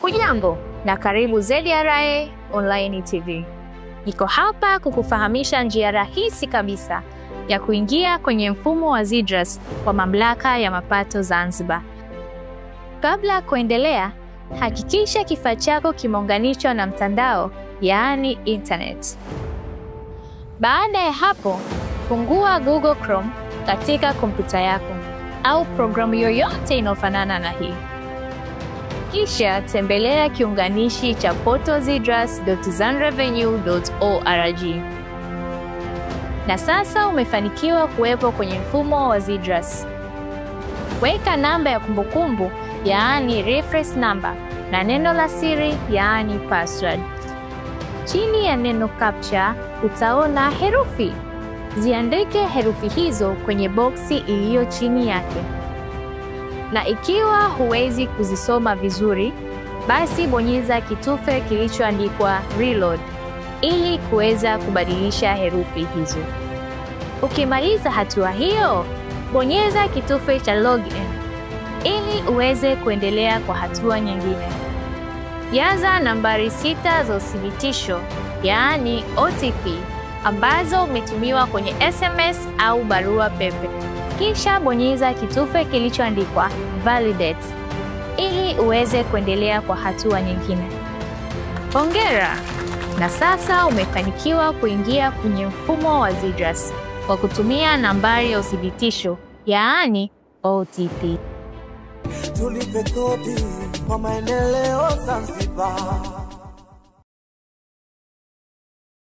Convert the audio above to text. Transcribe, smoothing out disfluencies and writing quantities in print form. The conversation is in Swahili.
Hujambo na karibu ZRA Online TV. Niko hapa kukufahamisha njia rahisi kabisa ya kuingia kwenye mfumo wa ZIDRAS kwa Mamlaka ya Mapato Zanzibar. Kabla ya kuendelea, hakikisha kifaa chako kimeunganishwa na mtandao, yaani internet. Baada ya hapo, fungua Google Chrome katika kompyuta yako au programu yoyote inayofanana na hii. Kisha tembelea kiunganishi cha portalzidras.zanrevenue.org. Na sasa umefanikiwa kuwepo kwenye mfumo wa ZIDRAS. Weka namba ya kumbukumbu, yaani reference number, na neno la siri, yaani password. Chini ya neno CAPTCHA utaona herufi. Ziandike herufi hizo kwenye boksi iliyo chini yake. Na ikiwa huwezi kuzisoma vizuri, basi bonyeza kitufe kilichoandikwa reload ili kuweza kubadilisha herufi hizo. Ukimaliza hatua hiyo, bonyeza kitufe cha login ili uweze kuendelea kwa hatua nyingine. Jaza nambari 6 za uthibitisho, yaani OTP, ambazo umetumiwa kwenye SMS au barua pepe. Kisha bonyeza kitufe kilichoandikwa validate ili uweze kuendelea kwa hatua nyingine. Hongera! Na sasa umefanikiwa kuingia kwenye mfumo wa ZIDRAS kwa kutumia nambari ya uthibitisho, yaani OTP. Tulipe kodi kwa maendeleo Zanzibar.